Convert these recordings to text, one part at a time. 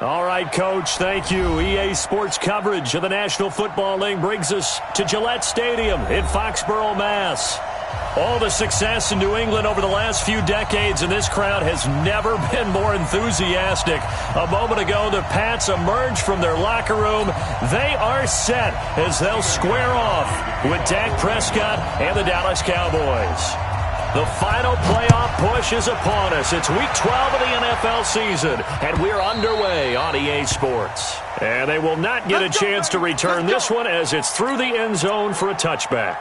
All right, Coach, thank you. EA Sports coverage of the National Football League brings us to Gillette Stadium in Foxborough, Mass. All the success in New England over the last few decades, and this crowd has never been more enthusiastic. A moment ago, the Pats emerged from their locker room. They are set as they'll square off with Dak Prescott and the Dallas Cowboys. The final playoff push is upon us. It's Week 12 of the NFL season, and we're underway on EA Sports. And they will not get a chance to return this one as it's through the end zone for a touchback.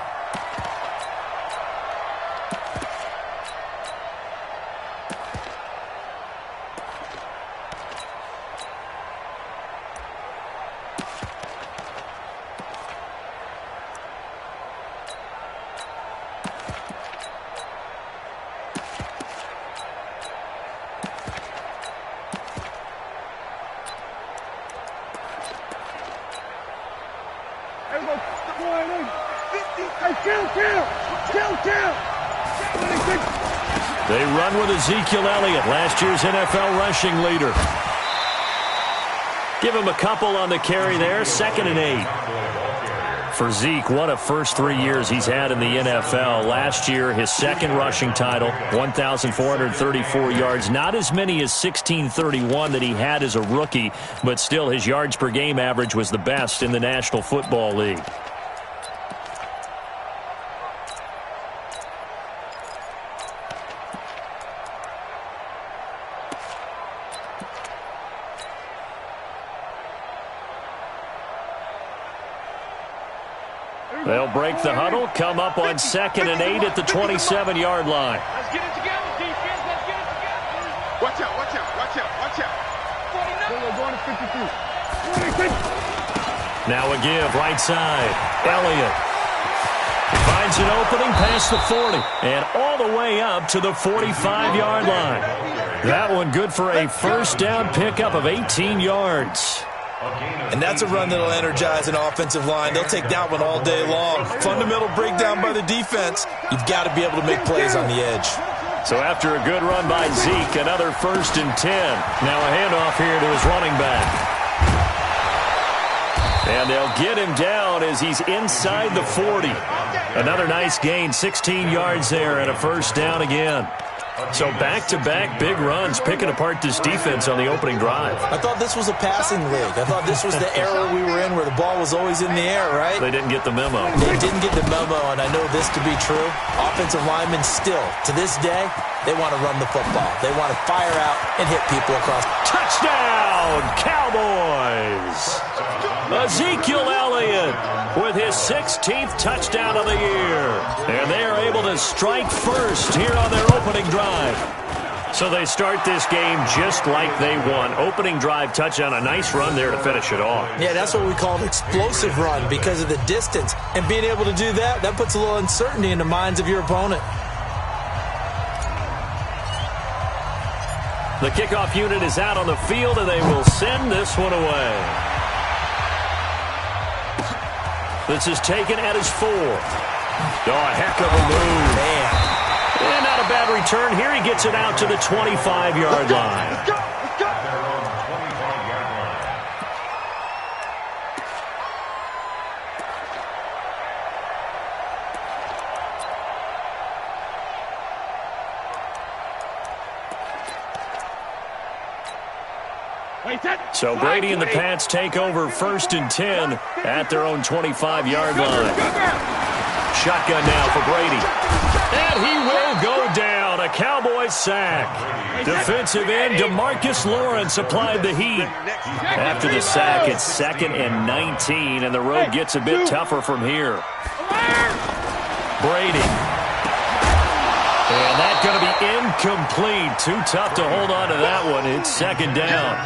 They run with Ezekiel Elliott, last year's NFL rushing leader. Give him a couple on the carry there, 2nd and 8. For Zeke, what a first 3 years he's had in the NFL. Last year, his second rushing title, 1,434 yards. Not as many as 1,631 that he had as a rookie, but still his yards per game average was the best in the National Football League. They'll break the huddle, come up on 2nd and 8 at the 27-yard line. Let's get it together, defense. Let's get it together. Watch out, watch out, watch out, watch out. Going to 52. Now a give, right side. Elliott finds an opening past the 40 and all the way up to the 45-yard line. That one good for a first down pickup of 18 yards. And that's a run that'll energize an offensive line. They'll take that one all day long. Fundamental breakdown by the defense. You've got to be able to make plays on the edge. So after a good run by Zeke, another 1st and 10. Now a handoff here to his running back. And they'll get him down as he's inside the 40. Another nice gain, 16 yards there and a first down again. So back-to-back big runs, picking apart this defense on the opening drive. I thought this was a passing league. I thought this was the era we were in where the ball was always in the air, right? They didn't get the memo. They didn't get the memo, and I know this to be true. Offensive linemen still, to this day, they want to run the football. They want to fire out and hit people across. Touchdown, Cowboys! Ezekiel Elliott with his 16th touchdown of the year. And they are able to strike first here on their opening drive. So they start this game just like they won. Opening drive touchdown, a nice run there to finish it off. Yeah, that's what we call an explosive run because of the distance. And being able to do that, that puts a little uncertainty in the minds of your opponent. The kickoff unit is out on the field, and they will send this one away. This is taken at his 4. Oh, a heck of a move. Man. And not a bad return. Here he gets it out to the 25-yard line. Let's go. So Brady and the Pats take over 1st and 10 at their own 25-yard line. Shotgun now for Brady. And he will go down. A Cowboys sack. Defensive end DeMarcus Lawrence applied the heat. After the sack, it's 2nd and 19, and the road gets a bit tougher from here. Brady. And that's going to be incomplete. Too tough to hold on to that one. It's 2nd down.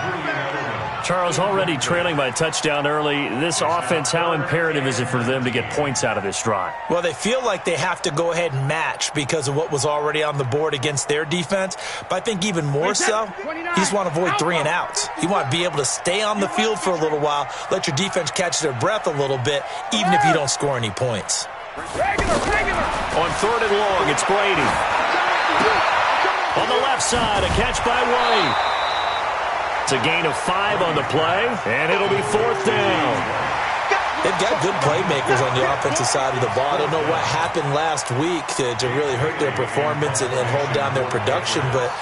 Charles, already trailing by a touchdown early. This offense, how imperative is it for them to get points out of this drive? Well, they feel like they have to go ahead and match because of what was already on the board against their defense. But I think even more so, you just want to avoid 3 and outs. You want to be able to stay on the field for a little while, let your defense catch their breath a little bit, even if you don't score any points. On 3rd and long, it's Brady. On the left side, a catch by White. It's a gain of 5 on the play, and it'll be 4th down. They've got good playmakers on the offensive side of the ball. I don't know what happened last week to really hurt their performance and hold down their production, but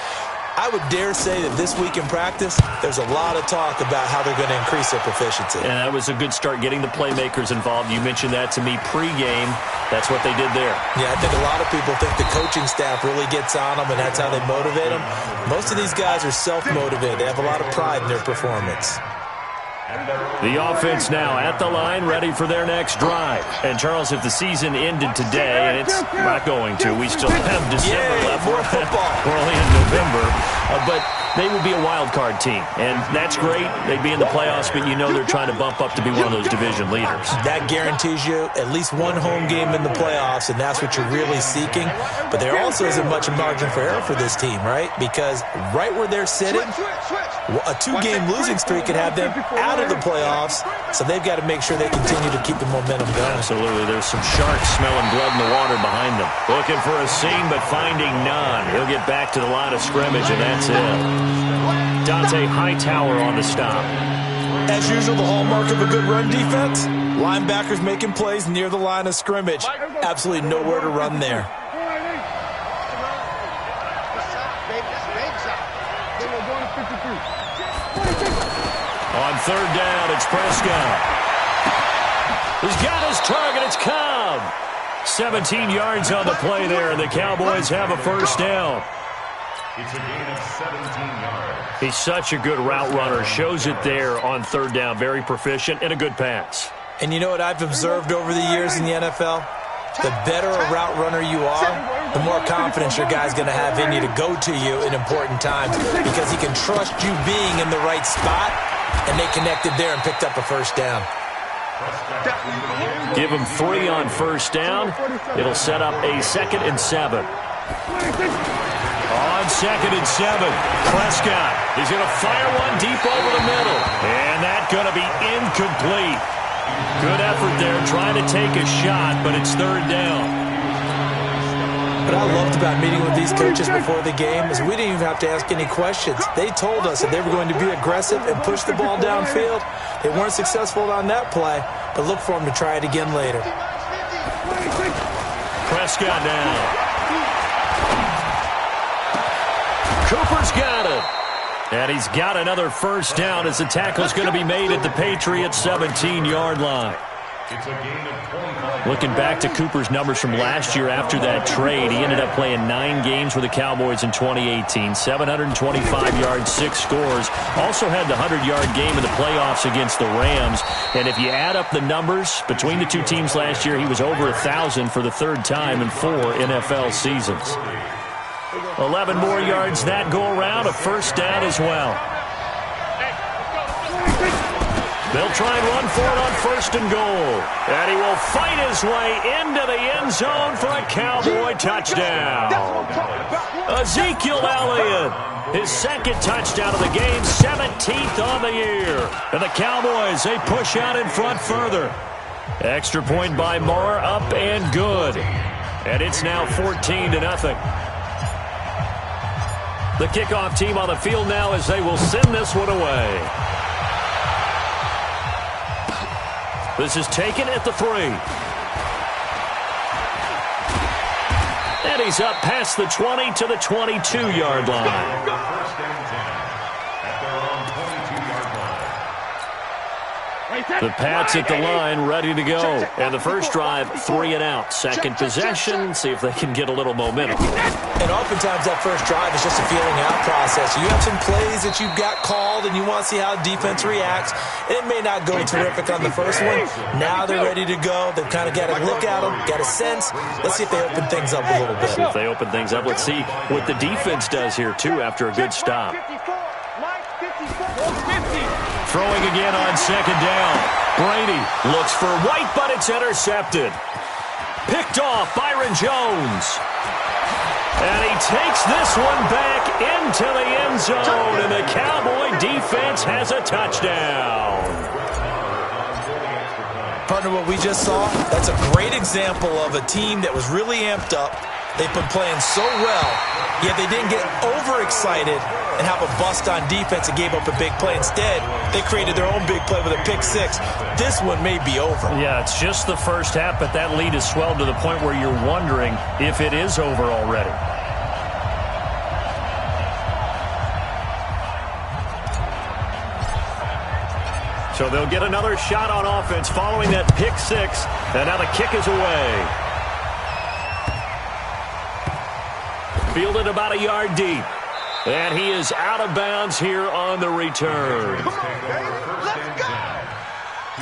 I would dare say that this week in practice, there's a lot of talk about how they're going to increase their proficiency. And that was a good start, getting the playmakers involved. You mentioned that to me pregame. That's what they did there. Yeah, I think a lot of people think the coaching staff really gets on them, and that's how they motivate them. Most of these guys are self-motivated. They have a lot of pride in their performance. The offense now at the line, ready for their next drive. And, Charles, if the season ended today, and it's not going to, we still have December left. More football. We're only in November. But they would be a wild card team, and that's great. They'd be in the playoffs, but you know they're trying to bump up to be one of those division leaders. That guarantees you at least one home game in the playoffs, and that's what you're really seeking. But there also isn't much margin for error for this team, right? Because right where they're sitting, a 2-game losing streak could have them out of the playoffs, so they've got to make sure they continue to keep the momentum going. Absolutely. There's some sharks smelling blood in the water behind them. Looking for a seam, but finding none. He'll get back to the line of scrimmage, and that's it. Dante Hightower on the stop. As usual, the hallmark of a good run defense, linebackers making plays near the line of scrimmage. Absolutely nowhere to run there. On 3rd down, it's Prescott. He's got his target. It's Cobb. 17 yards on the play there, and the Cowboys have a 1st down. It's a gain of 17 yards. He's such a good route runner. Shows it there on 3rd down. Very proficient and a good pass. And you know what I've observed over the years in the NFL? The better a route runner you are, the more confidence your guy's going to have in you to go to you in important times, because he can trust you being in the right spot, and they connected there and picked up a 1st down. Give him 3 on 1st down. It'll set up a 2nd and 7. On 2nd and 7, Prescott. He's going to fire one deep over the middle. And that's going to be incomplete. Good effort there trying to take a shot, but it's 3rd down. What I loved about meeting with these coaches before the game is we didn't even have to ask any questions. They told us that they were going to be aggressive and push the ball downfield. They weren't successful on that play, but look for them to try it again later. Prescott down. Cooper's got it. And he's got another 1st down as the tackle's going to be made at the Patriots' 17-yard line. It's a gain of 25. Looking back to Cooper's numbers from last year after that trade, he ended up playing 9 games with the Cowboys in 2018. 725 yards, 6 scores. Also had the 100-yard game in the playoffs against the Rams. And if you add up the numbers between the two teams last year, he was over 1,000 for the 3rd time in 4 NFL seasons. 11 more yards that go around, a 1st down as well. They'll try and run for it on 1st and goal. And he will fight his way into the end zone for a Cowboy touchdown. Ezekiel Elliott, his 2nd touchdown of the game, 17th on the year. And the Cowboys, they push out in front further. Extra point by Moore, up and good. And it's now 14-0. The kickoff team on the field now as they will send this one away. This is taken at the 3. And he's up past the 20 to the 22-yard line. First and 10 at their own 22-yard line. The Pats at the line, ready to go. And the first drive, 3 and out. Second possession, see if they can get a little momentum. And oftentimes that first drive is just a feeling out process. You have some plays that you've got called, and you want to see how defense reacts. And it may not go terrific on the first one. Now they're ready to go. They've kind of got to look at them, got a sense. Let's see if they open things up a little bit. If they open things up, let's see what the defense does here, too, after a good stop. Throwing again on 2nd down. Brady looks for White, but it's intercepted. Picked off Byron Jones. And he takes this one back into the end zone, and the Cowboy defense has a touchdown. Partner, what we just saw, that's a great example of a team that was really amped up, They've been playing so well, yet they didn't get overexcited and have a bust on defense and gave up a big play. Instead, they created their own big play with a pick six. This one may be over. Yeah, it's just the first half, but that lead has swelled to the point where you're wondering if it is over already. So they'll get another shot on offense following that pick six, and now the kick is away. Fielded about a yard deep. And he is out of bounds here on the return. Come on, baby. Let's go.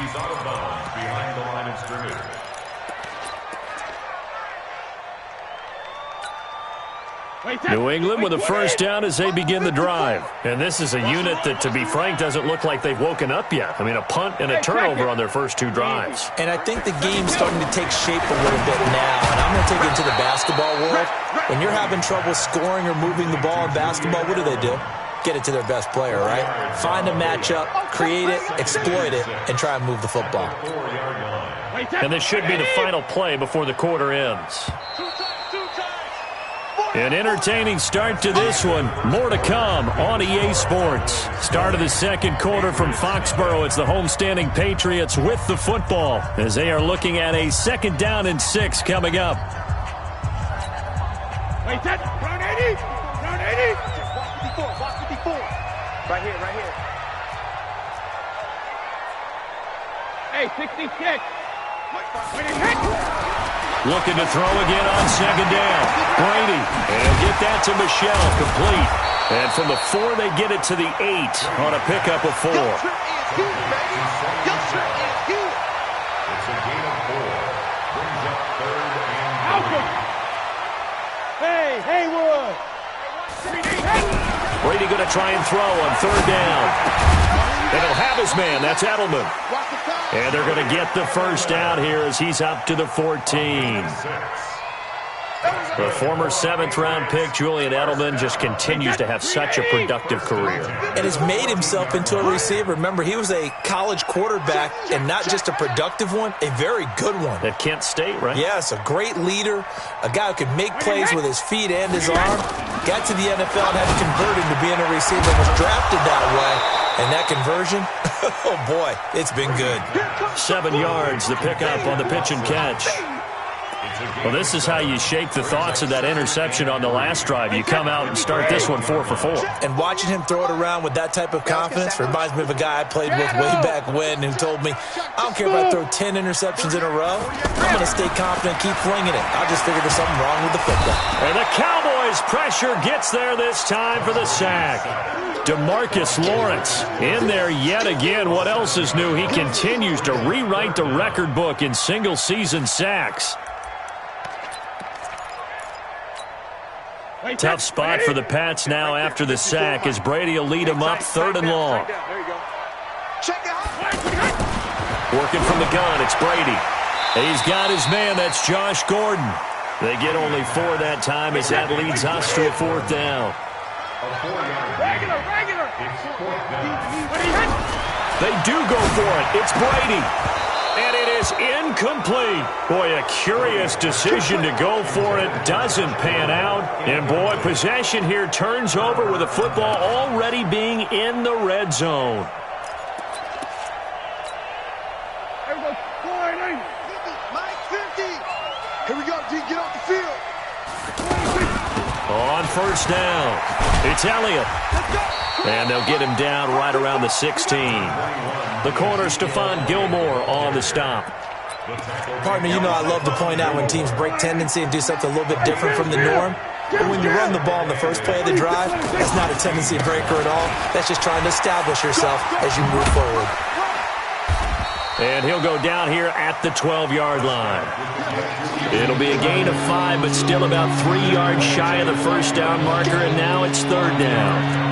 He's out of bounds behind the line of scrimmage. New England with a first down as they begin the drive. And this is a unit that, to be frank, doesn't look like they've woken up yet. I mean, a punt and a turnover on their first two drives. And I think the game's starting to take shape a little bit now. And I'm going to take it into the basketball world. When you're having trouble scoring or moving the ball in basketball, what do? Get it to their best player, right? Find a matchup, create it, exploit it, and try and move the football. And this should be the final play before the quarter ends. An entertaining start to this one. More to come on EA Sports. Start of the second quarter from Foxborough. It's the homestanding Patriots with the football as they are looking at a 2nd down and 6 coming up. Wait, that round 80. Round 80. Box 54. Right here, right here. Hey, 66. When it hit. Looking to throw again on 2nd down. Brady. And he'll get that to Michelle. Complete. And from the 4, they get it to the 8 on a pickup of 4. Your shirt is here, baby. Your shirt is here. It's a gain of 4. Brings up 3rd and Malcolm. Hey, Haywood. Brady going to try and throw on 3rd down. And he'll have his man. That's Edelman. And they're going to get the first down here as he's up to the 14. The former 7th-round pick, Julian Edelman, just continues to have such a productive career. And has made himself into a receiver. Remember, he was a college quarterback, and not just a productive one, a very good one. At Kent State, right? Yes, a great leader, a guy who could make plays with his feet and his arm. Got to the NFL and had to convert into being a receiver, was drafted that way. And that conversion, oh boy, it's been good. 7 yards, the pickup on the pitch and catch. Well, this is how you shake the thoughts of that interception on the last drive. You come out and start this one 4 for 4. And watching him throw it around with that type of confidence reminds me of a guy I played with way back when who told me, I don't care if I throw 10 interceptions in a row. I'm going to stay confident, keep flinging it. I just figure there's something wrong with the football. And the Cowboys pressure gets there this time for the sack. DeMarcus Lawrence in there yet again. What else is new? He continues to rewrite the record book in single-season sacks. Tough spot for the Pats now after the sack as Brady will lead him up 3rd and long. Working from the gun, it's Brady. He's got his man, that's Josh Gordon. They get only 4 that time as that leads us to a 4th down. Regular. They do go for it. It's Brady. And it is incomplete. Boy, a curious decision to go for it. Doesn't pan out. And, boy, possession here turns over with the football already being in the red zone. Here we go. 40. Mike 50. Here we go, G. Get off the field. On 1st down, it's Elliott. And they'll get him down right around the 16. The corner, Stephon Gilmore on the stop. Partner, you know I love to point out when teams break tendency and do something a little bit different from the norm. But when you run the ball in the first play of the drive, that's not a tendency breaker at all. That's just trying to establish yourself as you move forward. And he'll go down here at the 12-yard line. It'll be a gain of 5, but still about 3 yards shy of the first down marker, and now it's 3rd down.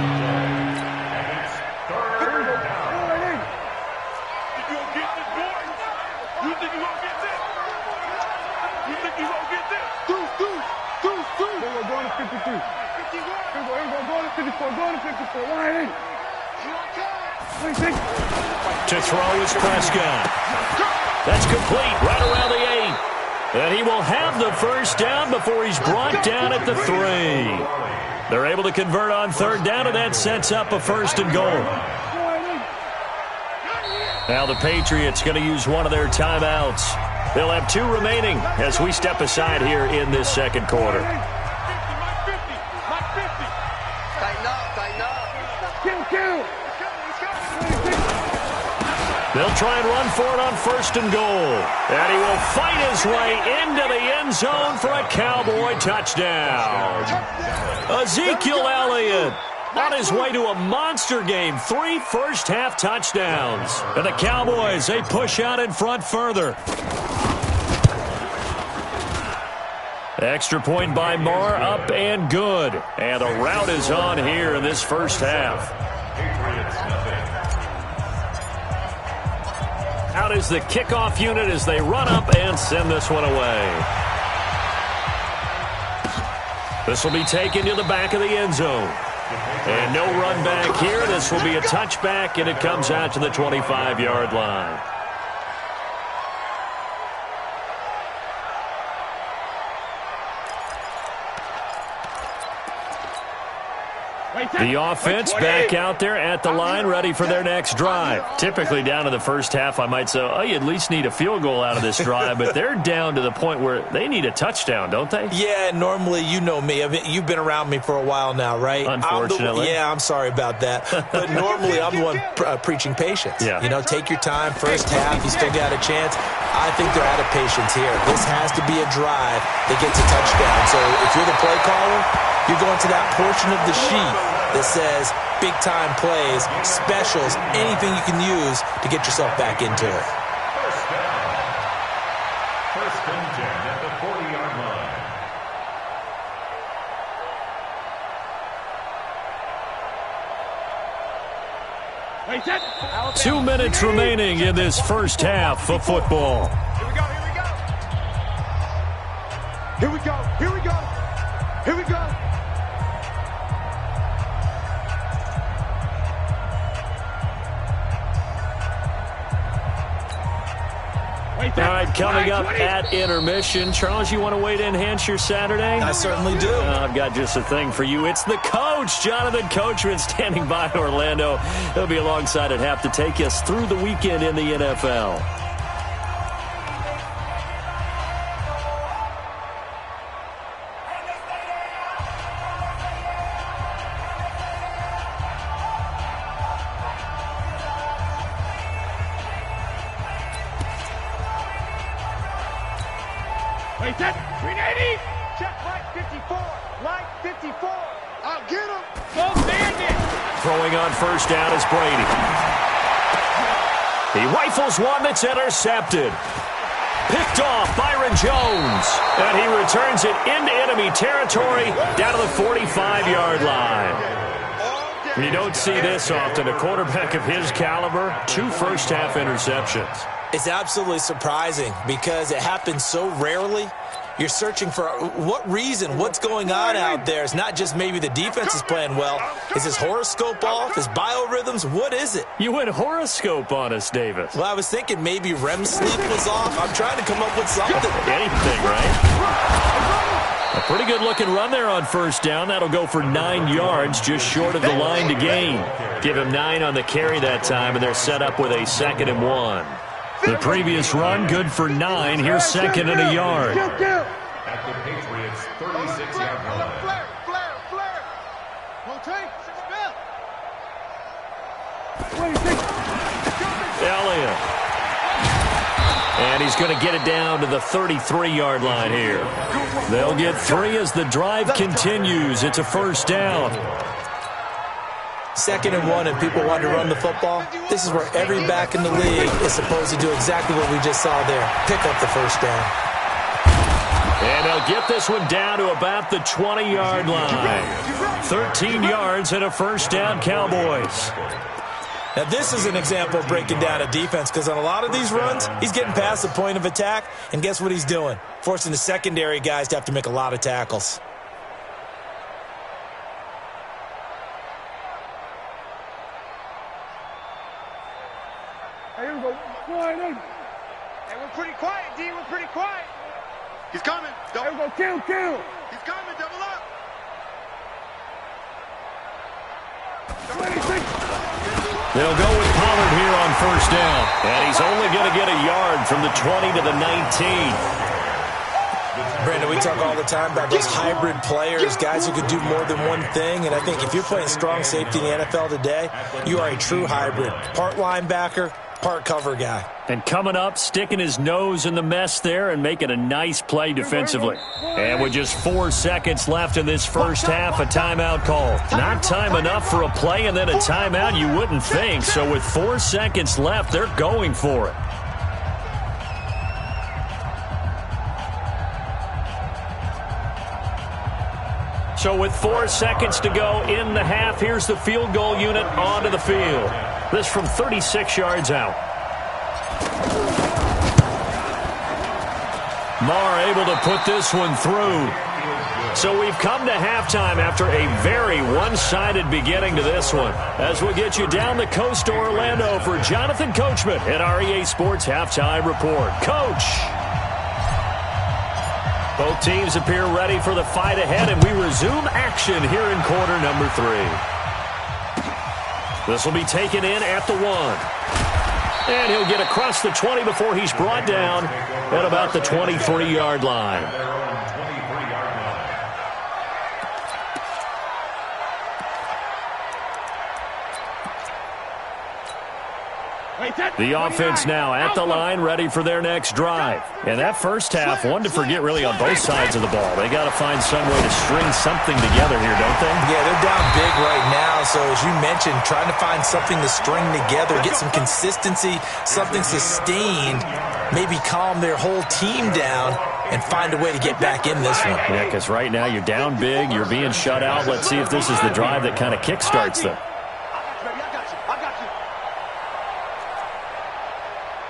To throw is Prescott. That's complete right around the 8. And he will have the first down before he's brought down at the 3. They're able to convert on third down, and that sets up a 1st and goal. Now the Patriots going to use one of their timeouts. They'll have 2 remaining as we step aside here in this second quarter. They'll try and run for it on 1st and goal. And he will fight his way into the end zone for a Cowboy touchdown. Ezekiel Elliott on his way to a monster game. 3 first-half touchdowns. And the Cowboys, they push out in front further. Extra point by Marr, up and good. And the route is on here in this first half. Out is the kickoff unit as they run up and send this one away. This will be taken to the back of the end zone. And no run back here. This will be a touchback, and it comes out to the 25-yard line. The offense back out there at the line, ready for their next drive. Typically down to the first half, I might say, oh, you at least need a field goal out of this drive, but they're down to the point where they need a touchdown, don't they? Yeah, normally, you know me. You've been around me for a while now, right? Unfortunately. I'm sorry about that. But normally, I'm the one preaching patience. Yeah. You know, take your time. First half, you still got a chance. I think they're out of patience here. This has to be a drive that gets a touchdown. So if you're the play caller, you're going to that portion of the sheet that says big-time plays, specials, anything you can use to get yourself back into it. First and 10 at the 40-yard line. 2 minutes remaining in this first half of football. Here we go, here we go. Here we go, here we go. Here we go. 'All right, coming up at intermission. Charles, you want to wait to enhance your Saturday? I certainly do. I've got just a thing for you. It's the coach, Jonathan Coachman, standing by in Orlando. He'll be alongside at half to take us through the weekend in the NFL. Set. 380. Check line 54. Line 54. I'll get him. Go bandit. Throwing on first down is Brady. He rifles one that's intercepted. Picked off Byron Jones. And he returns it into enemy territory down to the 45-yard line. You don't see this often. A quarterback of his caliber, 2 first-half interceptions. It's absolutely surprising because it happens so rarely. You're searching for what reason, what's going on out there. It's not just maybe the defense is playing well. Is his horoscope off? His biorhythms? What is it? You went horoscope on us, Davis. Well, I was thinking maybe REM sleep was off. I'm trying to come up with something. Anything, right? A pretty good-looking run there on first down. That'll go for 9 yards, just short of the line to gain. Give him 9 on the carry that time, and they're set up with a 2nd and 1. The previous run, good for 9. Here's 2nd and a yard. At the Patriots' 36-yard line. Flare. Rotate. Elliott. And he's going to get it down to the 33-yard line here. They'll get 3 as the drive continues. It's a first down. 2nd and 1, and people want to run the football. This is where every back in the league is supposed to do exactly what we just saw there. Pick up the first down. And they'll get this one down to about the 20-yard line. 13 yards and a first down, Cowboys. Now, this is an example of breaking down a defense because on a lot of these runs, he's getting past the point of attack, and guess what he's doing? Forcing the secondary guys to have to make a lot of tackles. Here we go. 180. Hey, we're pretty quiet, D. We're pretty quiet. He's coming. Double. Go, kill. He's coming. Double up. 26. They'll go with Pollard here on first down. And he's only going to get a yard from the 20 to the 19. Brandon, we talk all the time about those hybrid players, guys who could do more than one thing. And I think if you're playing strong safety in the NFL today, you are a true hybrid. Part linebacker, part cover guy. And coming up, sticking his nose in the mess there and making a nice play defensively. And with just 4 seconds left in this first half, a timeout call. Not time enough for a play and then a timeout, you wouldn't think. So with 4 seconds left, they're going for it. So with 4 seconds to go in the half, here's the field goal unit onto the field. This from 36 yards out. Marr able to put this one through. So we've come to halftime after a very one-sided beginning to this one. As we'll get you down the coast to Orlando for Jonathan Coachman at our EA Sports Halftime Report. Coach! Both teams appear ready for the fight ahead, and we resume action here in quarter number 3. This will be taken in at the 1. And he'll get across the 20 before he's brought down at about the 23-yard line. The offense now at the line, ready for their next drive. And that first half, one to forget really on both sides of the ball. They got to find some way to string something together here, don't they? Yeah, they're down big right now. So as you mentioned, trying to find something to string together, get some consistency, something sustained, maybe calm their whole team down and find a way to get back in this one. Yeah, because right now you're down big, you're being shut out. Let's see if this is the drive that kind of kickstarts them.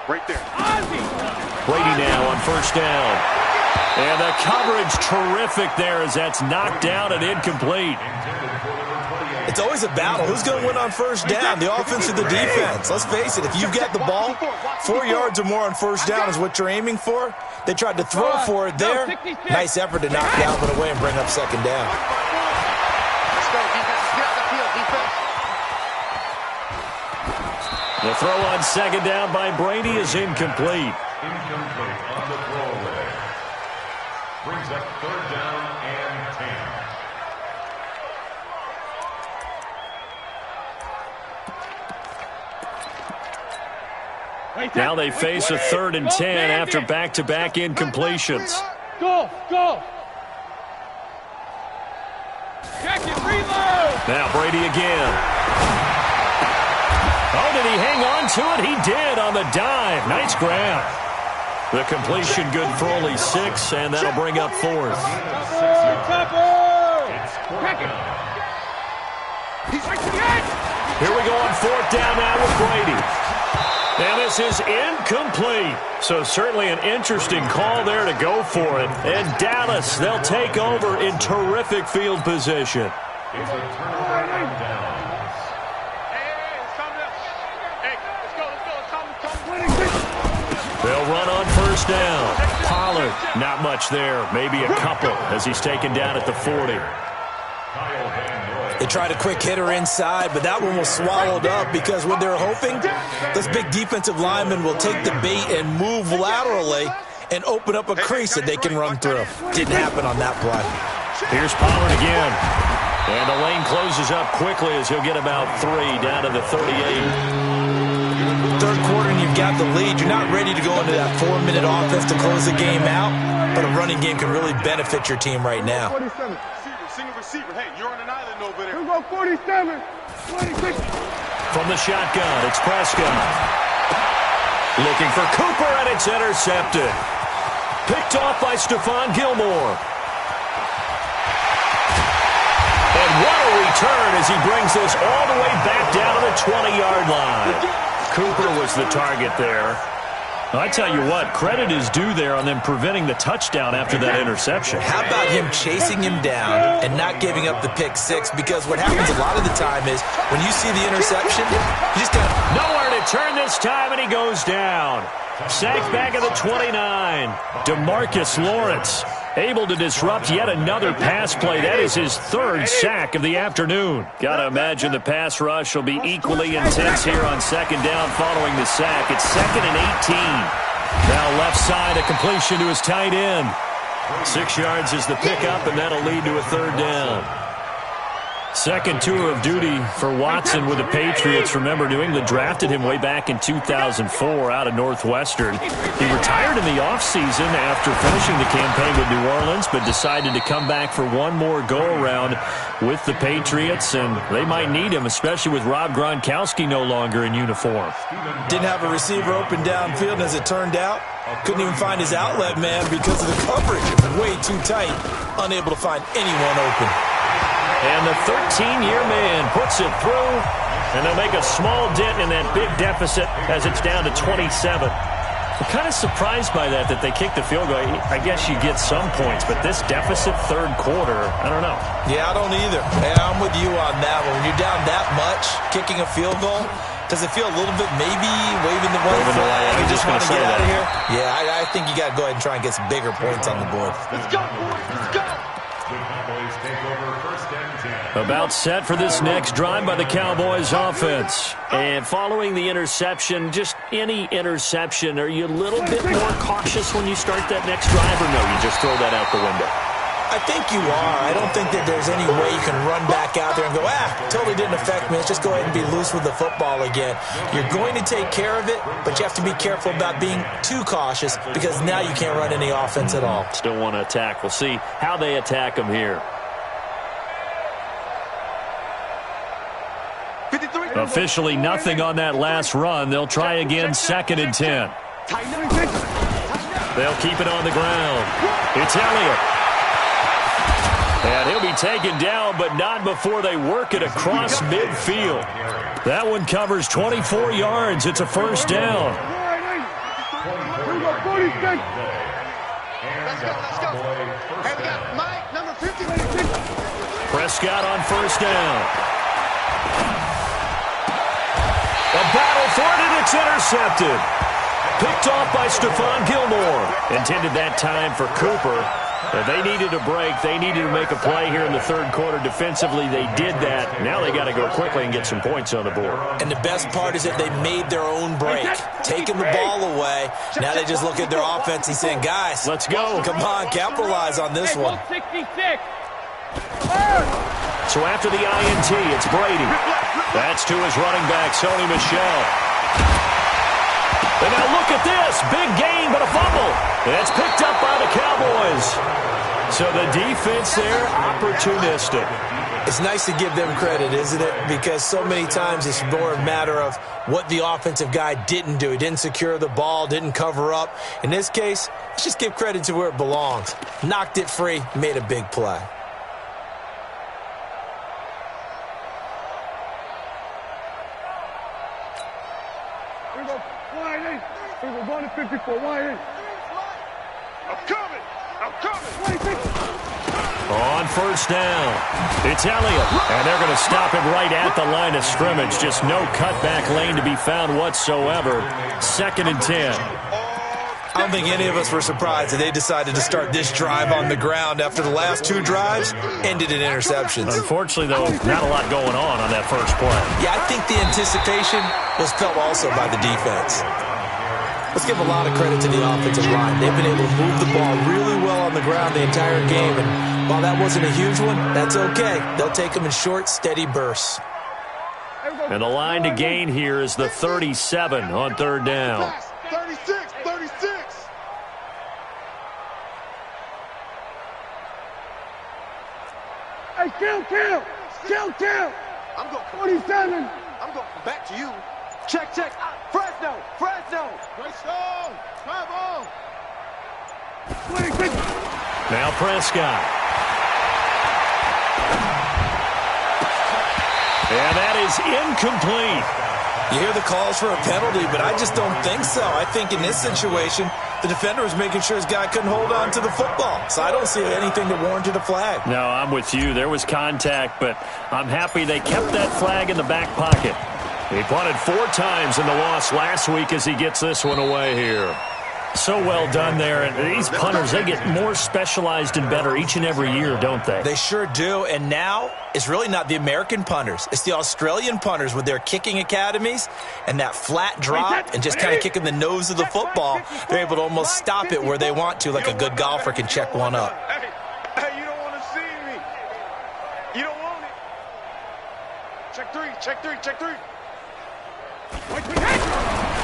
Right there. Brady now on first down. And the coverage terrific there as that's knocked down and incomplete. It's always a battle. Who's going to win on first down, the offense or the defense? Let's face it, if you've got the ball, 4 yards or more on first down is what you're aiming for. They tried to throw for it there. Nice effort to knock Dalvin away and bring up second down. Let's go, defense. Get out the field, defense. The throw on second down by Brady is incomplete. Incomplete on the throwaway. Brings up third down and 10. Now they face a 3rd and 10 after back-to-back incompletions. Go. Jacket, reload. Now Brady again. Oh, did he hang on to it? He did on the dive. Nice grab. The completion good for only 6, and that'll bring up 4th. Here we go on 4th down now with Brady. And this is incomplete. So certainly an interesting call there to go for it. And Dallas, they'll take over in terrific field position. It's a turnover down. They'll run on first down. Pollard, not much there. Maybe a couple as he's taken down at the 40. They tried a quick hitter inside, but that one was swallowed up because what they're hoping, this big defensive lineman will take the bait and move laterally and open up a crease that they can run through. Didn't happen on that play. Here's Pollard again. And the lane closes up quickly as he'll get about 3 down to the 38. Third quarter and you've got the lead. You're not ready to go into that 4-minute offense to close the game out, but a running game can really benefit your team right now. 47. Receiver. Hey, you're on an island over there. Here we go, 47. 26. From the shotgun, it's Prescott. Looking for Cooper, and it's intercepted. Picked off by Stephon Gilmore. And what a return as he brings this all the way back down to the 20-yard line. Cooper was the target there. I tell you what, credit is due there on them preventing the touchdown after that interception. How about him chasing him down and not giving up the pick 6? Because what happens a lot of the time is when you see the interception, you just got nowhere to return this time, and he goes down. Sacked back at the 29. DeMarcus Lawrence able to disrupt yet another pass play. That is his third sack of the afternoon. Got to imagine the pass rush will be equally intense here on second down following the sack. It's 2nd and 18. Now left side, a completion to his tight end. 6 yards is the pickup, and that'll lead to a third down. Second tour of duty for Watson with the Patriots. Remember, New England drafted him way back in 2004 out of Northwestern. He retired in the offseason after finishing the campaign with New Orleans, but decided to come back for one more go-around with the Patriots, and they might need him, especially with Rob Gronkowski no longer in uniform. Didn't have a receiver open downfield, and as it turned out, couldn't even find his outlet man because of the coverage. It was way too tight, unable to find anyone open. And the 13-year man puts it through, and they'll make a small dent in that big deficit as it's down to 27. I'm kind of surprised by that they kicked the field goal. I guess you get some points, but this deficit third quarter, I don't know. Yeah, I don't either. Yeah, I'm with you on that one. When you're down that much, kicking a field goal, does it feel a little bit maybe waving the white flag and just want to get out of here? Yeah, I think you got to go ahead and try and get some bigger points on the board. Let's go, boys. Let's go. The Cowboys take over 1st and 10. About set for this next drive by the Cowboys offense. And following the interception, just any interception, are you a little bit more cautious when you start that next drive, or no, you just throw that out the window? I think you are. I don't think that there's any way you can run back out there and go, totally didn't affect me. Let's just go ahead and be loose with the football again. You're going to take care of it, but you have to be careful about being too cautious because now you can't run any offense at all. Still want to attack. We'll see how they attack them here. Officially nothing on that last run. They'll try again 2nd and 10. They'll keep it on the ground. It's Elliott. And he'll be taken down, but not before they work it across midfield. That one covers 24 yards. It's a first down. Let's go. Hey, we got Mike, number 50. Prescott on first down. A battle for it, and it's intercepted. Picked off by Stephon Gilmore. Intended that time for Cooper. But they needed a break. They needed to make a play here in the third quarter. Defensively, they did that. Now they got to go quickly and get some points on the board. And the best part is that they made their own break. Taking the ball away. Now they just look at their offense and saying, guys, let's go. Come on, capitalize on this one. 66. So after the INT, it's Brady. That's to his running back, Sony Michel. And now look at this. Big gain, but a fumble. That's picked up by the Cowboys. So the defense there, opportunistic. It's nice to give them credit, isn't it? Because so many times it's more a matter of what the offensive guy didn't do. He didn't secure the ball, didn't cover up. In this case, let's just give credit to where it belongs. Knocked it free, made a big play. Here we go. Wide in. Here we go. 154. Wide in. I'm coming. 26. On first down, it's Elliott. And they're going to stop him right at the line of scrimmage. Just no cutback lane to be found whatsoever. 2nd and 10. I don't think any of us were surprised that they decided to start this drive on the ground after the last 2 drives ended in interceptions. Unfortunately, though, not a lot going on that first play. Yeah, I think the anticipation was felt also by the defense. Let's give a lot of credit to the offensive line. They've been able to move the ball really well on the ground the entire game. And while that wasn't a huge one, that's okay. They'll take them in short, steady bursts. And the line to gain here is the 37 on third down. 36. Hey, kill. I'm going 47. I'm going back to you. Check. Fresno. Come on. 26. Now Prescott. And that is incomplete. You hear the calls for a penalty, but I just don't think so. I think in this situation, the defender was making sure his guy couldn't hold on to the football. So I don't see anything that warranted a flag. No, I'm with you. There was contact, but I'm happy they kept that flag in the back pocket. He punted 4 times in the loss last week as he gets this one away here. So well done there. And these punters, they get more specialized and better each and every year, don't they? They sure do. And now it's really not the American punters. It's the Australian punters with their kicking academies and that flat drop and just kind of kicking the nose of the football. They're able to almost stop it where they want to, like a good golfer can check one up. Hey, you don't want to see me. You don't want it. Check three, check three, check three.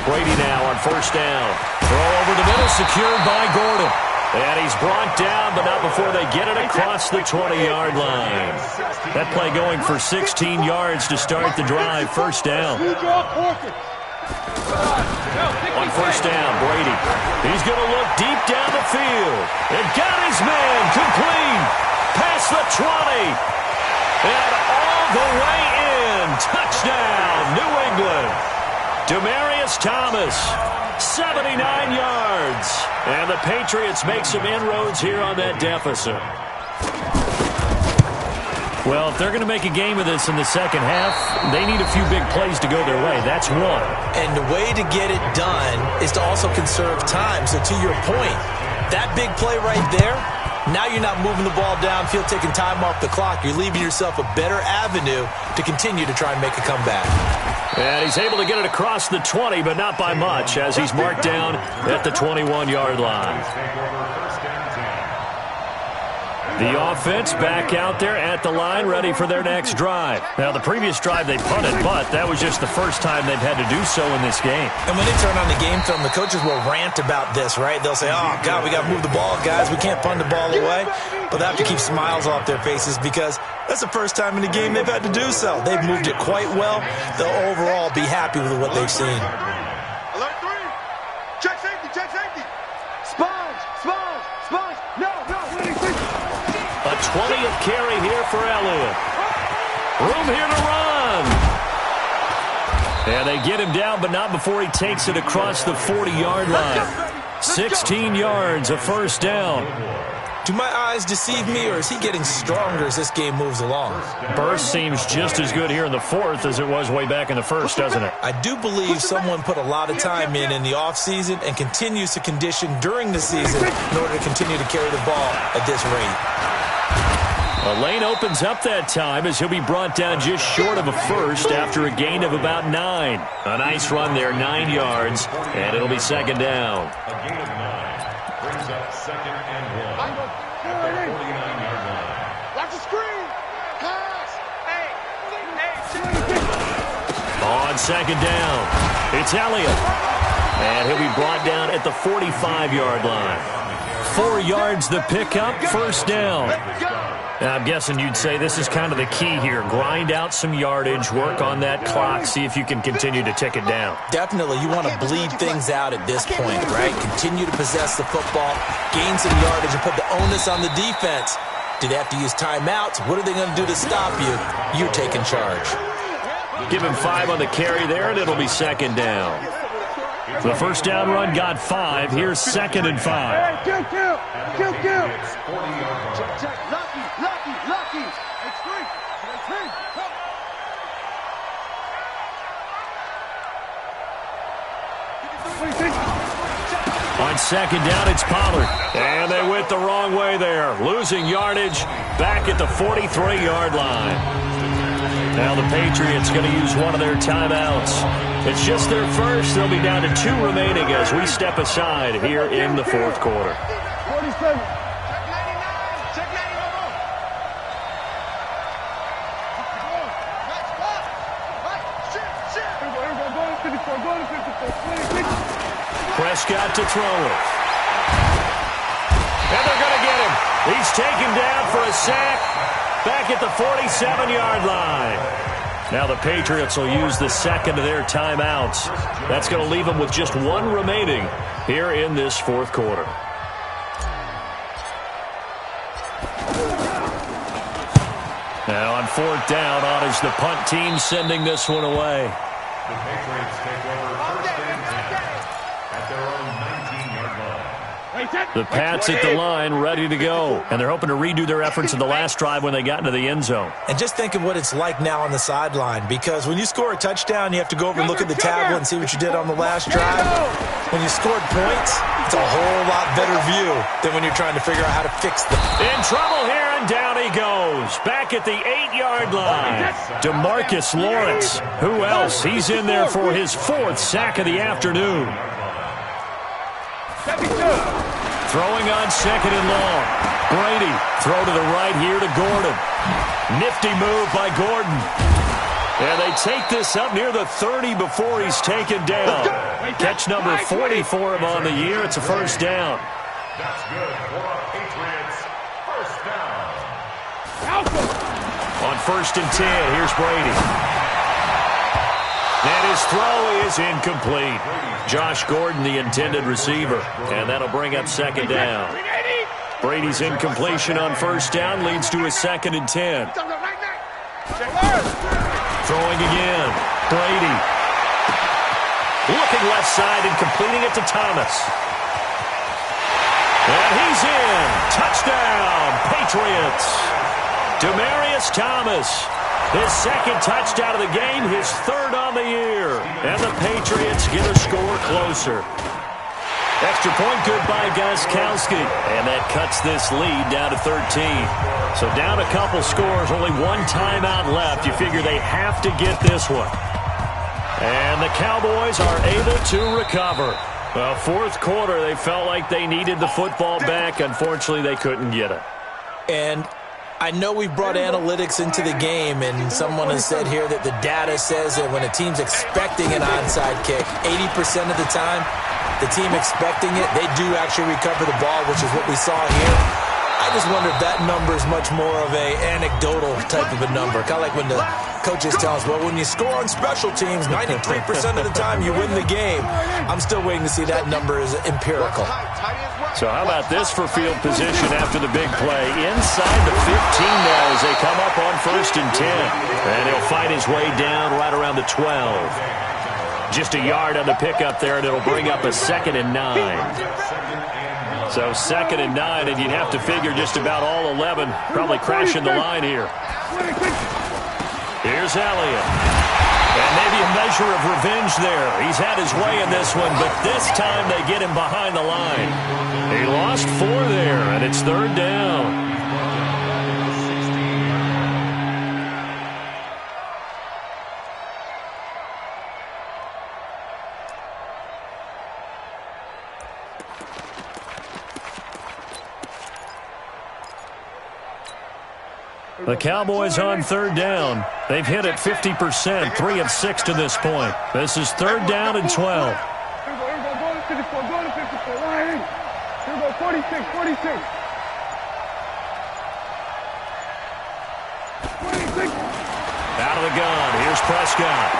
Brady now on first down. Throw over the middle, secured by Gordon. And he's brought down, but not before they get it across the 20-yard line. That play going for 16 yards to start the drive. First down. On first down, Brady. He's going to look deep down the field. And got his man complete. Past the 20. And all the way in. Touchdown, New England. Demaryius Thomas, 79 yards. And the Patriots make some inroads here on that deficit. Well, if they're going to make a game of this in the second half, they need a few big plays to go their way. That's one. And the way to get it done is to also conserve time. So to your point, that big play right there, now you're not moving the ball downfield, taking time off the clock. You're leaving yourself a better avenue to continue to try and make a comeback. And he's able to get it across the 20, but not by much, as he's marked down at the 21-yard line. The offense back out there at the line, ready for their next drive. Now, the previous drive they punted, but that was just the first time they've had to do so in this game. And when they turn on the game film, the coaches will rant about this, right? They'll say, oh, God, we got to move the ball, guys. We can't punt the ball away. But they have to keep smiles off their faces because that's the first time in the game they've had to do so. They've moved it quite well. They'll overall be happy with what they've seen. Alert 3. Check safety, check safety. Sponge, sponge, sponge. No, no, winning. A 20th carry here for Elliott. Room here to run. And they get him down, but not before he takes it across the 40-yard line. 16 yards, a first down. Do my eyes deceive me, or is he getting stronger as this game moves along? Burst seems just as good here in the fourth as it was way back in the first, doesn't it? I do believe someone put a lot of time in the offseason and continues to condition during the season in order to continue to carry the ball at this rate. A lane opens up that time as he'll be brought down just short of a first after a gain of about 9. A nice run there, 9 yards, and it'll be second down. A gain of 9 brings up second and 1 at the 49-yard line. Watch the screen. Pass. On second down, it's Elliott. And he'll be brought down at the 45-yard line. 4 yards the pickup, first down. Now, I'm guessing you'd say this is kind of the key here. Grind out some yardage, work on that clock, see if you can continue to tick it down. Definitely, you want to bleed things out at this point, right? Continue to possess the football, gain some yardage, and put the onus on the defense. Do they have to use timeouts? What are they going to do to stop you? You're taking charge. Give him 5 on the carry there, and it'll be second down. The first down run got 5. Here's second and 5. Kill. Check. Lucky. It's free. On second down, it's Pollard. And they went the wrong way there. Losing yardage back at the 43-yard line. Now the Patriots going to use one of their timeouts. It's just their first. They'll be down to 2 remaining as we step aside here in the fourth quarter. 47. Check 99. Go to 54. Prescott to throw it. And they're going to get him. He's taken down for a sack back at the 47-yard line. Now the Patriots will use the second of their timeouts. That's going to leave them with just 1 remaining here in this fourth quarter. Now on fourth down, on is the punt team sending this one away. The Patriots take over first and 10 at their own 19-yard line. The Pats at the line, ready to go. And they're hoping to redo their efforts in the last drive when they got into the end zone. And just think of what it's like now on the sideline, because when you score a touchdown, you have to go over and look at the tablet and see what you did on the last drive. When you scored points, it's a whole lot better view than when you're trying to figure out how to fix them. In trouble here, and down he goes. Back at the 8-yard line. DeMarcus Lawrence. Who else? He's in there for his 4th sack of the afternoon. Throwing on 2nd and long. Brady, throw to the right here to Gordon. Nifty move by Gordon. And they take this up near the 30 before he's taken down. Catch number 40 for him on the year. It's a first down. That's good for our Patriots. First down. On 1st and 10, here's Brady. And his throw is incomplete. Josh Gordon, the intended receiver. And that'll bring up 2nd down. Brady's incompletion on 1st down leads to a 2nd and 10. Throwing again. Brady. Looking left side and completing it to Thomas. And he's in. Touchdown, Patriots. Demaryius Thomas. His 2nd touchdown of the game, his 3rd on the year. And the Patriots get a score closer. Extra point good by Gostkowski. And that cuts this lead down to 13. So down a couple scores, only one timeout left. You figure they have to get this one. And the Cowboys are able to recover. Well, 4th quarter, they felt like they needed the football back. Unfortunately, they couldn't get it. And I know we've brought analytics into the game, and someone has said here that the data says that when a team's expecting an onside kick, 80% of the time, the team expecting it, they do actually recover the ball, which is what we saw here. I just wonder if that number is much more of a anecdotal type of a number. Kind of like when the coaches tell us, well, when you score on special teams, 93% of the time you win the game. I'm still waiting to see that number is empirical. So how about this for field position after the big play? Inside the 15 now as they come up on 1st and 10. And he'll fight his way down right around the 12. Just a yard on the pickup there, and it'll bring up a 2nd and 9. So 2nd and 9, and you'd have to figure just about all 11 probably crashing the line here. Here's Elliott. And maybe a measure of revenge there. He's had his way in this one, but this time they get him behind the line. He lost 4 there, and it's 3rd down. The Cowboys on 3rd down. They've hit it 50%, 3 of 6 to this point. This is 3rd down and 12. Here we go, go to 54, go to 54, line. Here we go, 46, 46. 46. Out of the gun, here's Prescott.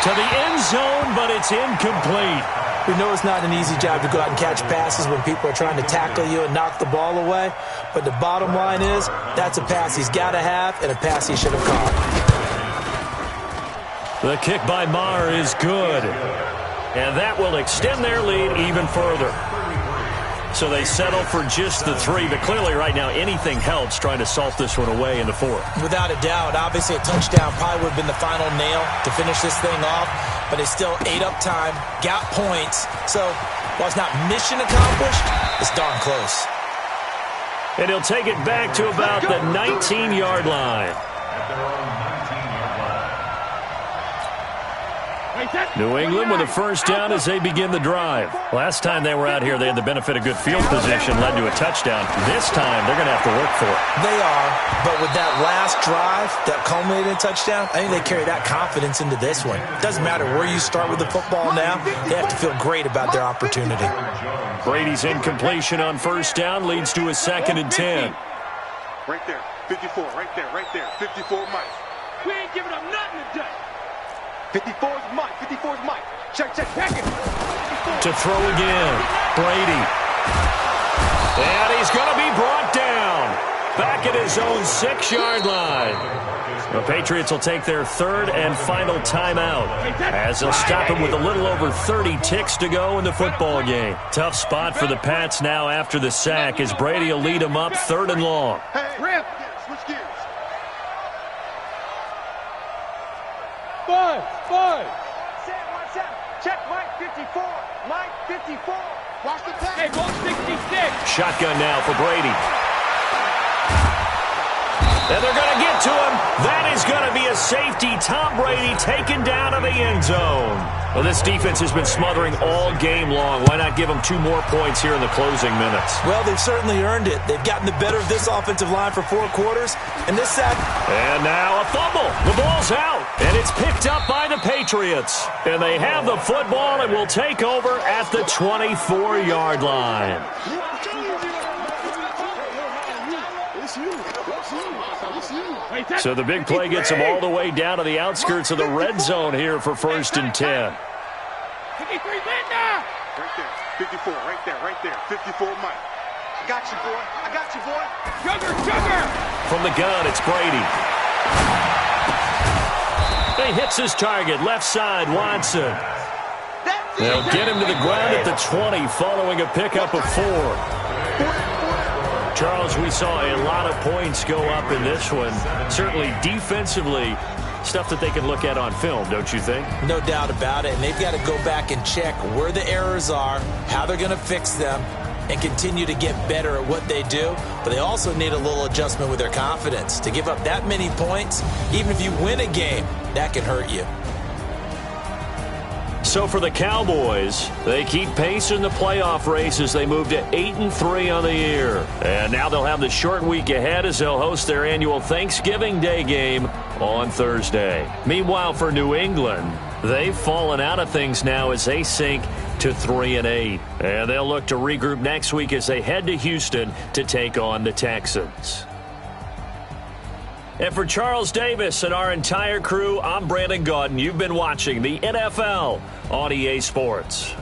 To the end zone, but it's incomplete. We know it's not an easy job to go out and catch passes when people are trying to tackle you and knock the ball away. But the bottom line is, that's a pass he's got to have and a pass he should have caught. The kick by Maher is good. And that will extend their lead even further. So they settle for just the 3. But clearly right now, anything helps trying to salt this one away in the 4th. Without a doubt, obviously a touchdown probably would have been the final nail to finish this thing off. But they still ate up time, got points. So while it's not mission accomplished, it's darn close. And he'll take it back to about the 19-yard line. New England with a first down as they begin the drive. Last time they were out here, they had the benefit of good field position, led to a touchdown. This time, they're going to have to work for it. They are, but with that last drive that culminated in a touchdown, I think they carry that confidence into this one. It doesn't matter where you start with the football now. They have to feel great about their opportunity. Brady's incompletion on first down leads to a 2nd and 10. Right there, 54, right there, 54 Mike. We ain't giving up nothing today. 54 is Mike, 54 is Mike. Check it. To throw again, Brady. And he's going to be brought down. back at his own 6-yard line. The Patriots will take their third and final timeout as they'll stop him with a little over 30 ticks to go in the football game. Tough spot for the Pats now after the sack as Brady will lead them up 3rd and long. Rip. Switch gears. 5. Watch out. Check Mike 54. Mike 54. Watch the pass. Hey, ball 66. Shotgun now for Brady. And they're going to get to him. That is going to be a safety. Tom Brady taken down to the end zone. Well, this defense has been smothering all game long. Why not give them 2 more points here in the closing minutes? Well, they've certainly earned it. They've gotten the better of this offensive line for 4 quarters. And this sack. And now a fumble. The ball's out. And it's picked up by the Patriots. And they have the football and will take over at the 24-yard line. So the big play gets them all the way down to the outskirts of the red zone here for 1st and 10. 53 Linda. Right there. 54. Right there. 54 Mike. I got you, boy. Sugar. From the gun, it's Brady. He hits his target, left side, Watson. They'll get him to the ground at the 20 following a pickup of 4. Charles, we saw a lot of points go up in this one. Certainly defensively, stuff that they can look at on film, don't you think? No doubt about it. And they've got to go back and check where the errors are, how they're going to fix them, and continue to get better at what they do. But they also need a little adjustment with their confidence. To give up that many points, even if you win a game, that can hurt you. So for the Cowboys, they keep pace in the playoff race as they move to 8-3 on the year. And now they'll have the short week ahead as they'll host their annual Thanksgiving Day game on Thursday. Meanwhile, for New England, they've fallen out of things now as they sink to 3-8. And they'll look to regroup next week as they head to Houston to take on the Texans. And for Charles Davis and our entire crew, I'm Brandon Gaudin. You've been watching the NFL on EA Sports.